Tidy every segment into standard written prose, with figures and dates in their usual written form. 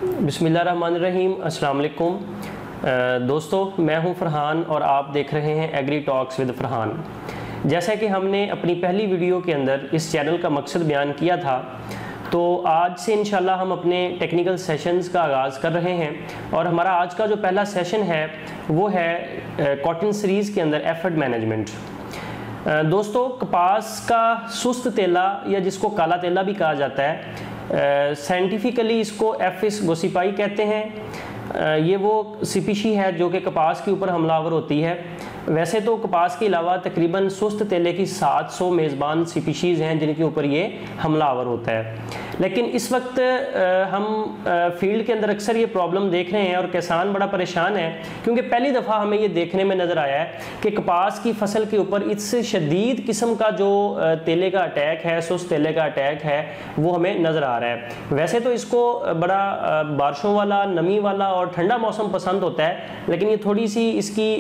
बिस्मिल्लाहिर्रहमानिर्रहीम, अस्सलाम वालेकुम। दोस्तों, मैं हूं फ़रहान और आप देख रहे हैं एग्री टॉक्स विद फ़रहान। जैसा कि हमने अपनी पहली वीडियो के अंदर इस चैनल का मकसद बयान किया था, तो आज से इंशाल्लाह हम अपने टेक्निकल सेशंस का आगाज़ कर रहे हैं और हमारा आज का जो पहला सेशन है वो है कॉटन सीरीज़ के अंदर एफर्ट मैनेजमेंट। दोस्तों, कपास का सुस्त तेला या जिसको काला तेला भी कहा जाता है, साइंटिफिकली इसको एफिस गोसिपाई कहते हैं। ये वो स्पीशी है जो कि कपास के ऊपर हमलावर होती है। वैसे तो कपास के अलावा तकरीबन सुस्त तेले की 700 मेज़बान स्पीशीज़ हैं जिनके ऊपर ये हमलावर होता है, लेकिन इस वक्त हम फील्ड के अंदर अक्सर ये प्रॉब्लम देख रहे हैं और किसान बड़ा परेशान है, क्योंकि पहली दफ़ा हमें ये देखने में नज़र आया है कि कपास की फसल के ऊपर इससे शदीद किस्म का जो तेले का अटैक है, सुस्त तेले का अटैक है, वो हमें नज़र आ रहा है। वैसे तो इसको बड़ा बारिशों वाला, नमी वाला और ठंडा मौसम पसंद होता है, लेकिन ये थोड़ी सी इसकी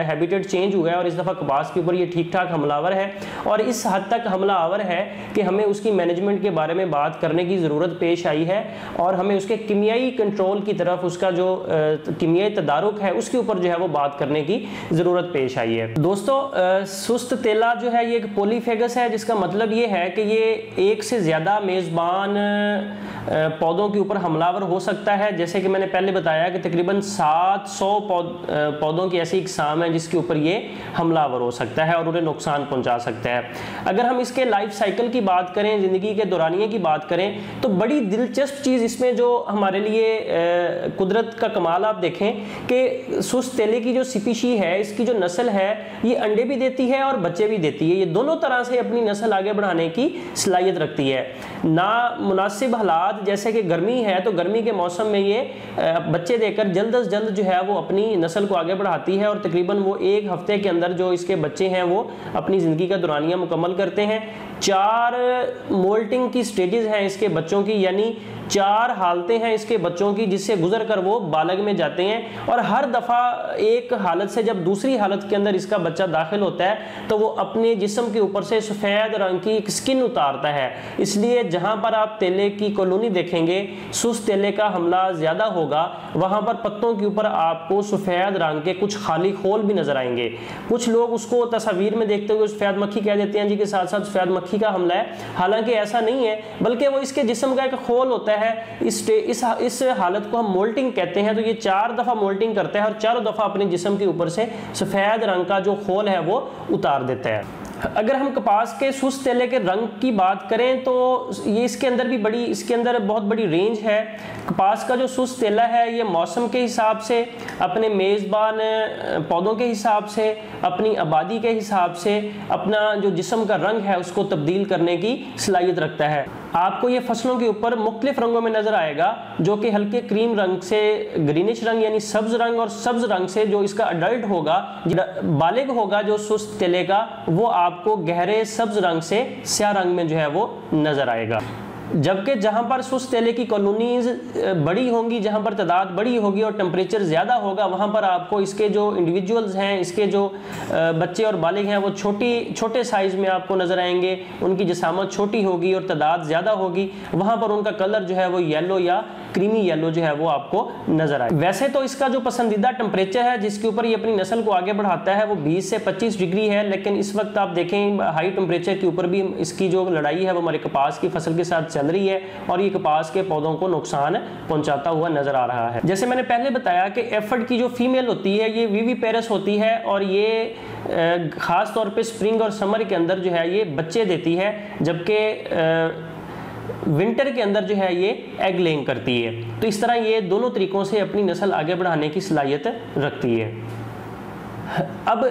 हैबिटेट चेंज हुआ है और इस दफ़ा कपास के ऊपर ये ठीक ठाक हमलावर है और इस हद तक हमलावर है कि हमें उसकी मैनेजमेंट के बारे में बात करने की ज़रूरत पेश आई है और हमें उसके कीमियाई कंट्रोल की तरफ, उसका जो कीमियाई तदारुक है उसके ऊपर जो है वो बात करने की ज़रूरत पेश आई है। दोस्तों, सुस्त तेला जो है ये एक पॉलीफेगस है, जिसका मतलब ये है कि ये एक से ज़्यादा मेज़बान पौधों के ऊपर हमलावर हो सकता है। जैसे कि मैंने पहले बताया कि तकरीबन 700 पौधों की ऐसी इकसाम है जिसके ऊपर ये हमलावर हो सकता है और उन्हें नुकसान पहुंचा सकता है। अगर हम इसके लाइफ साइकिल की बात करें, ज़िंदगी के दौरानिए की बात करें, तो बड़ी दिलचस्प चीज़ इसमें जो हमारे लिए कुदरत का कमाल आप देखें कि सुस्त तेले की जो स्पीशी है, इसकी जो नस्ल है, ये अंडे भी देती है और बच्चे भी देती है। ये दोनों तरह से अपनी नस्ल आगे बढ़ाने की सलाहियत रखती है। ना मुनासिब हालात जैसे कि गर्मी है, तो गर्मी के मौसम में ये बच्चे देकर जल्द अज जल्द जो है वो अपनी नस्ल को आगे बढ़ाती है और तकरीबन वो एक हफ्ते के अंदर जो इसके बच्चे हैं वो अपनी ज़िंदगी का दौरानिया मुकम्मल करते हैं। 4 मोल्टिंग की स्टेजेस हैं इसके बच्चों की, यानी 4 हालतें हैं इसके बच्चों की जिससे गुजर कर वो बालग में जाते हैं और हर दफ़ा एक हालत से जब दूसरी हालत के अंदर इसका बच्चा दाखिल होता है तो वो अपने जिस्म के ऊपर से सफ़ेद रंग की एक स्किन उतारता है। इसलिए जहाँ पर आप तेले की कॉलोनी देखेंगे, सुस्त तेले का हमला ज़्यादा होगा, वहाँ पर पत्तों के ऊपर आपको सफ़ेद रंग के कुछ खाली खोल भी नज़र आएंगे। कुछ लोग उसको तस्वीर में देखते हुए सफ़ेद मक्खी कह देते हैं जी, के साथ साथ सफ़ेद मक्खी का हमला है। हालांकि ऐसा नहीं है, बल्कि वो इसके जिस्म का एक खोल होता है। इस हालत को हम मोल्टिंग कहते हैं। तो ये 4 दफ़ा मोल्टिंग करता है और 4 दफ़ा अपने जिस्म के ऊपर से सफ़ेद रंग का जो खोल है वो उतार देता है। अगर हम कपास के सुस्त तेले के रंग की बात करें तो ये इसके अंदर बहुत बड़ी रेंज है। कपास का जो सुस्त तेला है ये मौसम के हिसाब से, अपने मेज़बान पौधों के हिसाब से, अपनी आबादी के हिसाब से अपना जो जिस्म का रंग है उसको तब्दील करने की सलाहियत रखता है। आपको ये फसलों के ऊपर मुख्तलिफ रंगों में नज़र आएगा, जो कि हल्के क्रीम रंग से ग्रीनिश रंग यानी सब्ज रंग और सब्ज रंग से जो इसका अडल्ट होगा, बालिग होगा जो सुस्त तेले का, वो आपको गहरे सब्ज रंग से स्याह रंग में जो है वो नज़र आएगा। जबकि जहाँ पर सुस्त तेले की कॉलोनीज बड़ी होंगी, जहाँ पर तादाद बड़ी होगी और टेम्परेचर ज़्यादा होगा, वहाँ पर आपको इसके जो इंडिविजुअल्स हैं, इसके जो बच्चे और बालिग हैं, वो छोटे साइज़ में आपको नज़र आएंगे। उनकी जिसामत छोटी होगी और तादाद ज़्यादा होगी। वहाँ पर उनका कलर जो है वो येलो या क्रीमी येलो जो है वो आपको नज़र आए। वैसे तो इसका जो पसंदीदा टेम्परेचर है जिसके ऊपर ये अपनी नस्ल को आगे बढ़ाता है वो 20 से 25 डिग्री है, लेकिन इस वक्त आप देखें हाई टेम्परेचर के ऊपर भी इसकी जो लड़ाई है वो हमारे कपास की फसल के साथ चल रही है और ये कपास के पौधों को नुकसान पहुंचाता हुआ नजर आ रहा है। जैसे मैंने पहले बताया कि एफर्ट की जो फीमेल होती है ये विविपेरस होती है और ये खास तौर पे स्प्रिंग और समर के अंदर जो है ये बच्चे देती है, जबकि विंटर के अंदर जो है ये एग लेइंग करती है। तो इस तरह ये दोनों तरीकों से अपनी नस्ल आगे बढ़ाने की सलाहियत रखती है। अब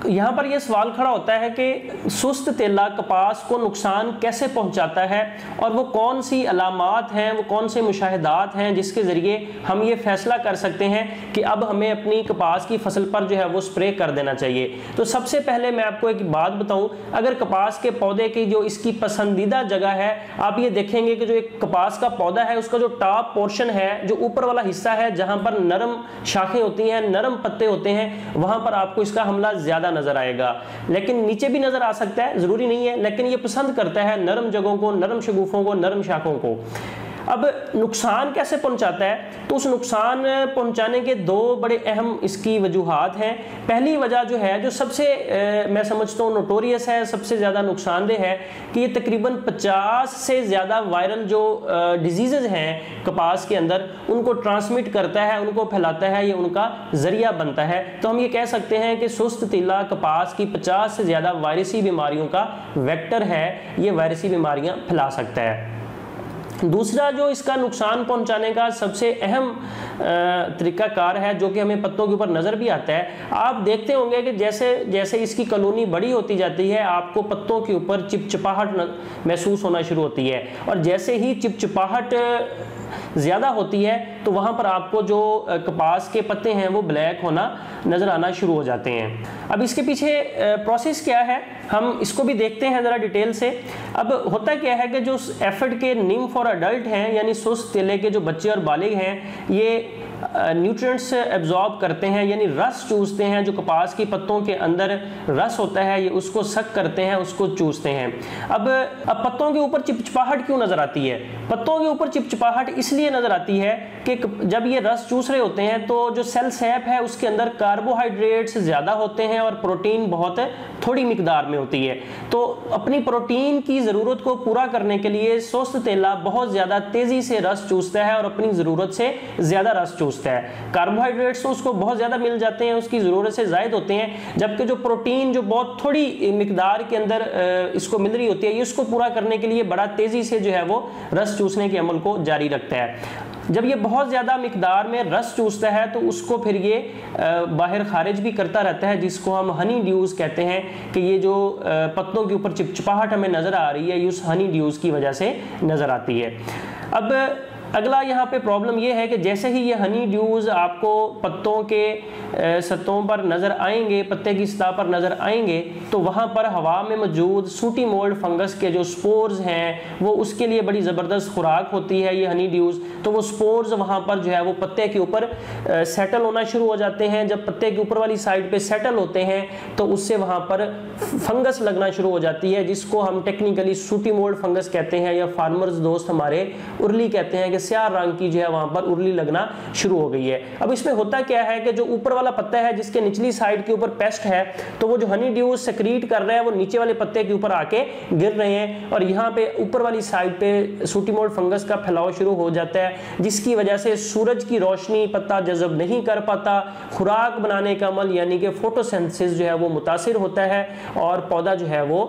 यहाँ पर यह सवाल खड़ा होता है कि सुस्त तेला कपास को नुकसान कैसे पहुँचाता है और वो कौन सी अलामात हैं, वो कौन से मुशाहिदात हैं जिसके ज़रिए हम ये फैसला कर सकते हैं कि अब हमें अपनी कपास की फसल पर जो है वो स्प्रे कर देना चाहिए। तो सबसे पहले मैं आपको एक बात बताऊं, अगर कपास के पौधे की जो इसकी पसंदीदा जगह है, आप ये देखेंगे कि जो एक कपास का पौधा है उसका जो टॉप पोर्शन है, जो ऊपर वाला हिस्सा है जहाँ पर नरम शाखें होती हैं, नरम पत्ते होते हैं, वहाँ पर आपको इसका हमला ज़्यादा नज़र आएगा। लेकिन नीचे भी नज़र आ सकता है, ज़रूरी नहीं है, लेकिन ये पसंद करता है नरम जगहों को, नरम शगुफों को, नरम शाखों को। अब नुकसान कैसे पहुंचाता है, तो उस नुकसान पहुंचाने के दो बड़े अहम इसकी वजूहात हैं। पहली वजह जो है, जो सबसे मैं समझता हूँ नोटोरियस है, सबसे ज़्यादा नुकसानदेह है, कि ये तकरीबन 50 से ज़्यादा वायरल जो डिजीज़ हैं कपास के अंदर, उनको ट्रांसमिट करता है, उनको फैलाता है, ये उनका ज़रिया बनता है। तो हम ये कह सकते हैं कि सुस्त तीला कपास की 50 से ज़्यादा वायरसी बीमारियों का वेक्टर है, ये वायरसी बीमारियां फैला सकता है। दूसरा जो इसका नुकसान पहुंचाने का सबसे अहम तरीकाकार है, जो कि हमें पत्तों के ऊपर नज़र भी आता है। आप देखते होंगे कि जैसे जैसे इसकी कॉलोनी बड़ी होती जाती है, आपको पत्तों के ऊपर चिपचिपाहट महसूस होना शुरू होती है, और जैसे ही चिपचिपाहट ज़्यादा होती है तो वहाँ पर आपको जो कपास के पत्ते हैं वो ब्लैक होना नज़र आना शुरू हो जाते हैं। अब इसके पीछे प्रोसेस क्या है, हम इसको भी देखते हैं ज़रा डिटेल से। अब होता क्या है कि जो एफिड के निम्फ और अडल्ट हैं, यानी सुस्त तीले के जो बच्चे और बालिग हैं, ये न्यूट्रिएंट्स एब्जॉर्ब करते हैं, यानी रस चूसते हैं। जो कपास की पत्तों के अंदर रस होता है, ये उसको सक करते हैं, उसको चूसते हैं। अब पत्तों के ऊपर चिपचिपाहट क्यों नज़र आती है? पत्तों के ऊपर चिपचिपाहट इसलिए नज़र आती है कि जब ये रस चूस रहे होते हैं तो जो सेल सैप है उसके अंदर कार्बोहाइड्रेट्स ज़्यादा होते हैं और प्रोटीन बहुत थोड़ी मिकदार में होती है। तो अपनी प्रोटीन की ज़रूरत को पूरा करने के लिए सुस्त तीला बहुत ज़्यादा तेज़ी से रस चूसता है और अपनी ज़रूरत से ज़्यादा रस चूसता है। कार्बोहाइड्रेट्स तो उसको बहुत ज़्यादा मिल जाते हैं, उसकी ज़रूरत से ज़ायद होते हैं, जबकि जो प्रोटीन जो बहुत थोड़ी मिकदार के अंदर इसको मिल रही होती है, इसको पूरा करने के लिए बड़ा तेज़ी से जो है वो रस चूसने के अमल को जारी रखता है। जब ये बहुत ज़्यादा मिकदार में रस चूसता है तो उसको फिर ये बाहर खारिज भी करता रहता है, जिसको हम हनी ड्यूज़ कहते हैं। कि ये जो पत्तों के ऊपर चिपचिपाहट हमें नज़र आ रही है, उस हनी ड्यूज़ की वजह से नज़र आती है। अब अगला यहाँ पे प्रॉब्लम ये है कि जैसे ही ये हनी ड्यूज़ आपको पत्तों के सतहों पर नज़र आएंगे, पत्ते की सतह पर नज़र आएंगे, तो वहाँ पर हवा में मौजूद सूटी मोल्ड फंगस के जो स्पोर्स हैं वो उसके लिए बड़ी ज़बरदस्त खुराक होती है ये हनी ड्यूज़। तो वो स्पोर्स वहाँ पर जो है वो पत्ते के ऊपर सेटल होना शुरू हो जाते हैं। जब पत्ते के ऊपर वाली साइड पर सेटल होते हैं तो उससे वहाँ पर फंगस लगना शुरू हो जाती है, जिसको हम टेक्निकली सूटी मोल्ड फंगस कहते हैं, या फार्मर्स दोस्त हमारे उर्ली कहते हैं कि स्याह रंग की जो है वहां पर उर्ली लगना शुरू हो गई है। अब इसमें होता क्या है कि जो ऊपर वाला पत्ता है जिसके निचली साइड के ऊपर पेस्ट है, तो वो जो हनी ड्यूज सेक्रीट कर रहे हैं वो नीचे वाले पत्ते के ऊपर आके गिर रहे हैं, और यहाँ पे ऊपर वाली साइड पे सूटी मोल्ड फंगस का फैलाव शुरू हो जाता है, जिसकी वजह से सूरज की रोशनी पत्ता जज़ब नहीं कर पाता, खुराक बनाने का अमल यानी कि फोटोसिंथेसिस जो है वो मुतासिर होता है, और पौधा जो है वो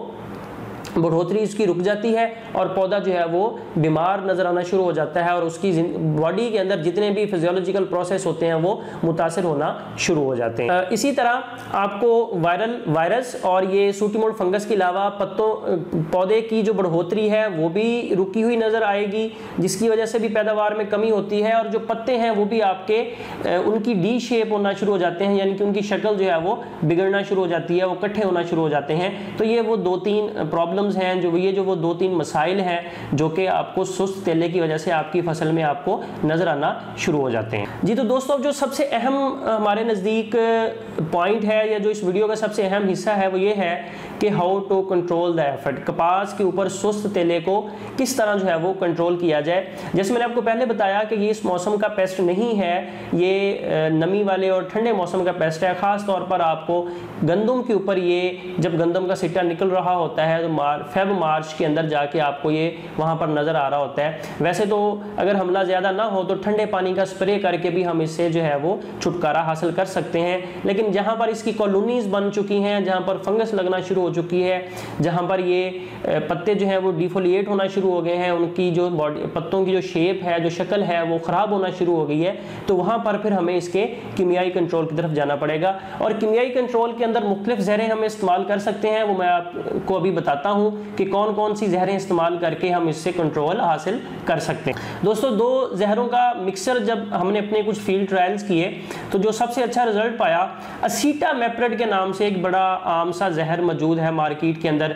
बढ़ोतरी उसकी रुक जाती है, और पौधा जो है वो बीमार नज़र आना शुरू हो जाता है, और उसकी बॉडी के अंदर जितने भी फिजियोलॉजिकल प्रोसेस होते हैं वो मुतासिर होना शुरू हो जाते हैं। इसी तरह आपको वायरस और ये सूटी मोल्ड फंगस के अलावा पौधे की जो बढ़ोतरी है वो भी रुकी हुई नज़र आएगी, जिसकी वजह से भी पैदावार में कमी होती है, और जो पत्ते हैं वो भी आपके उनकी डी शेप होना शुरू हो जाते हैं, यानी कि उनकी शक्ल जो है वो बिगड़ना शुरू हो जाती है, वो इकट्ठे होना शुरू हो जाते हैं। तो ये वो 2-3 प्रॉब्लम्स हैं, जो वो 2-3 मसाइल हैं जो कि आपको सुस्त तीले की वजह से आपकी फसल में आपको नजर आना शुरू हो जाते हैं। जी तो दोस्तों, जो सबसे अहम हमारे नज़दीक पॉइंट है, या जो इस वीडियो का सबसे अहम हिस्सा है, वो ये है कि how to control the aphid. कपास के ऊपर सुस्त तीले को किस तरह जो है वो कंट्रोल किया जाए। जैसे मैंने आपको पहले बताया कि ये इस मौसम का पेस्ट नहीं है, ये नमी वाले और ठंडे मौसम का पेस्ट है। ख़ास तौर पर आपको गंदम के ऊपर, ये जब गंदम का सिट्टा निकल रहा होता है तो फेब मार्च के अंदर जाके आपको ये वहाँ पर नज़र आ रहा होता है। वैसे तो अगर हमला ज़्यादा ना हो तो ठंडे पानी का स्प्रे करके भी हम इससे जो है वो छुटकारा हासिल कर सकते हैं, लेकिन जहाँ पर इसकी कॉलोनीज़ बन चुकी हैं, जहाँ पर फंगस लगना शुरू हो चुकी है, जहाँ पर ये पत्ते जो हैं वो डिफोलिएट होना शुरू हो गए हैं, उनकी जो पत्तों की जो शेप है, जो शक्ल है वो ख़राब होना शुरू हो गई है, तो वहाँ पर फिर हमें इसके कीमियाई कंट्रोल की तरफ जाना पड़ेगा। और कीमियाई कंट्रोल के अंदर मुख्तलिफ जहरें हम इस्तेमाल कर सकते हैं, वो मैं आपको अभी बताता हूँ कि कौन कौन सी जहरें इस्तेमाल करके हम इससे कंट्रोल हासिल कर सकते हैं। दोस्तों, 2 जहरों का मिक्सचर जब हमने अपने कुछ फील्ड ट्रायल्स किए तो जो सबसे अच्छा रिजल्ट पाया, असीटामेप्रिड के नाम से एक बड़ा आम सा जहर मौजूद है मार्केट के अंदर।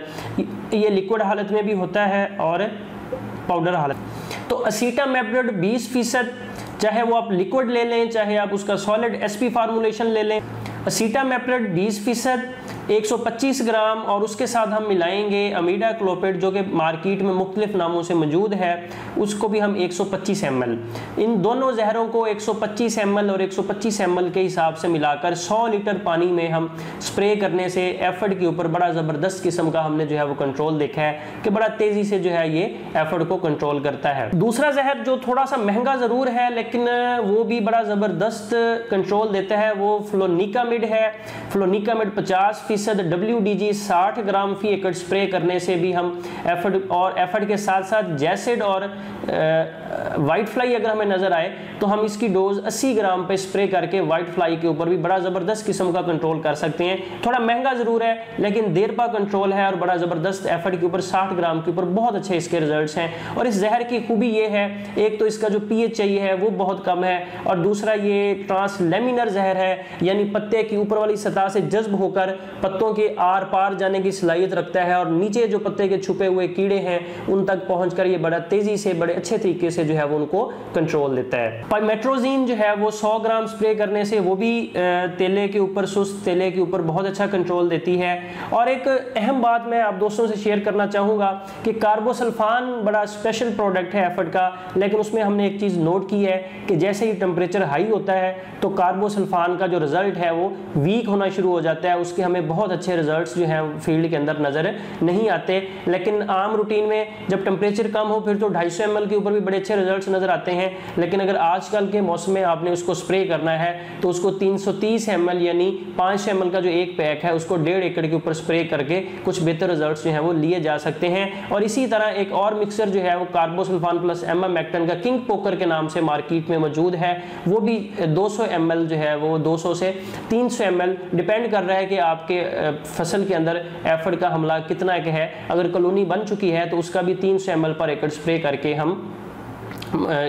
ये लिक्विड हालत में भी होता है और पाउडर हालत। तो असीटामेप्रिड 20%, चाहे वो आप लिक्विड ले लें, चाहे आप उसका सॉलिड SP फार्मूलेशन ले लें। असीटामेप्रिड 20%, 125 ग्राम और उसके साथ हम मिलाएंगे अमीडा क्लोपिड जो कि मार्केट में मुख्तलिफ नामों से मौजूद है, उसको भी हम 125 ml। इन दोनों जहरों को 125 ml और 125 ml के हिसाब से मिलाकर 100 लीटर पानी में हम स्प्रे करने से एफिड के ऊपर बड़ा ज़बरदस्त किस्म का हमने जो है वो कंट्रोल देखा है कि बड़ा तेज़ी से जो है ये एफिड को कंट्रोल करता है। दूसरा जहर जो थोड़ा सा महंगा ज़रूर है लेकिन वो भी बड़ा ज़बरदस्त कंट्रोल देता है, वो फ्लोनिकामिड है। फ्लोनिकामिड 50% WDG 60 ग्राम फी एकड़ स्प्रे करने से भी हम एफिड के साथ साथ जैसिड और वाइट फ्लाई अगर हमें नजर आए तो हम इसकी डोज 80 ग्राम पे स्प्रे करके वाइट फ्लाई के ऊपर भी बड़ा ज़बरदस्त किस्म का कंट्रोल कर सकते हैं। थोड़ा महंगा ज़रूर है लेकिन देर पा कंट्रोल है और बड़ा ज़बरदस्त एफिड के ऊपर 60 ग्राम के ऊपर बहुत अच्छे इसके रिजल्ट्स हैं। और इस जहर की खूबी ये है, एक तो इसका जो pH चाहिए है वो बहुत कम है और दूसरा ये ट्रांसलेमिनर जहर है, यानी पत्ते की ऊपर वाली सतह से जज्ब होकर पत्तों के आर पार जाने की सलाहियत रखता है और नीचे जो पत्ते के छुपे हुए कीड़े हैं उन तक पहुंचकर ये बड़ा तेजी से बड़े अच्छे तरीके से जो है वो उनको कंट्रोल देता है। पाइमेट्रोजीन जो है वो 100 ग्राम स्प्रे करने से वो भी तेले के ऊपर, सुस्त तेले के ऊपर बहुत अच्छा कंट्रोल देती है। और एक अहम बात मैं आप दोस्तों से शेयर करना चाहूँगा कि कार्बोसल्फान बड़ा स्पेशल प्रोडक्ट है एफिड का, लेकिन उसमें हमने एक चीज़ नोट की है कि जैसे ही टेम्परेचर हाई होता है तो कार्बोसल्फान का जो रिजल्ट है वो वीक होना शुरू हो जाता है, उसके हमें बहुत अच्छे रिजल्ट्स जो हैं फील्ड के अंदर नज़र नहीं आते। लेकिन आम रूटीन में जब टेम्परेचर कम हो फिर तो 250 ml के ऊपर भी बड़े अच्छे रिजल्ट्स नज़र आते हैं, लेकिन अगर आजकल के मौसम में आपने उसको स्प्रे करना है तो उसको 330 ml यानी 500 ml का जो एक पैक है उसको 1.5 एकड़ के ऊपर स्प्रे करके कुछ बेहतर रिजल्ट्स जो हैं वो लिए जा सकते हैं। और इसी तरह एक और मिक्सर जो है वो कार्बोसल्फान प्लस एमामेक्टन का किंग पोकर के नाम से मार्केट में मौजूद है, वो भी 200 ml जो है वो 200 से 300 ml डिपेंड कर रहा है कि आपके फसल के अंदर एफिड का हमला कितना के है। अगर कॉलोनी बन चुकी है तो उसका भी 300 ml पर एकड़ स्प्रे करके हम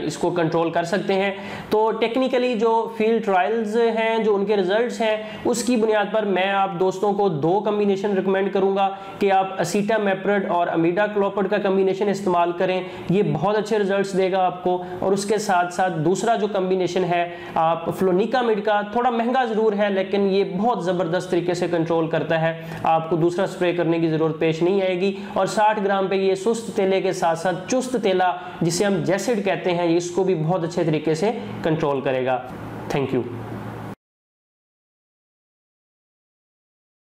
इसको कंट्रोल कर सकते हैं। तो टेक्निकली जो फील्ड ट्रायल्स हैं, जो उनके रिजल्ट्स हैं, उसकी बुनियाद पर मैं आप दोस्तों को 2 कम्बिनेशन रिकमेंड करूंगा कि आप असीटामेप्रिड और अमीडा क्लोपिड का कम्बिनेशन इस्तेमाल करें, ये बहुत अच्छे रिजल्ट्स देगा आपको। और उसके साथ साथ दूसरा जो कम्बिनेशन है आप फ्लोनिकामिड का, थोड़ा महंगा ज़रूर है लेकिन ये बहुत ज़बरदस्त तरीके से कंट्रोल करता है, आपको दूसरा स्प्रे करने की ज़रूरत पेश नहीं आएगी। और 60 ग्राम पे ये सुस्त तेले के साथ साथ चुस्त तेला जिसे हम जैसिड कहते हैं, इसको भी बहुत अच्छे तरीके से कंट्रोल करेगा। Thank you.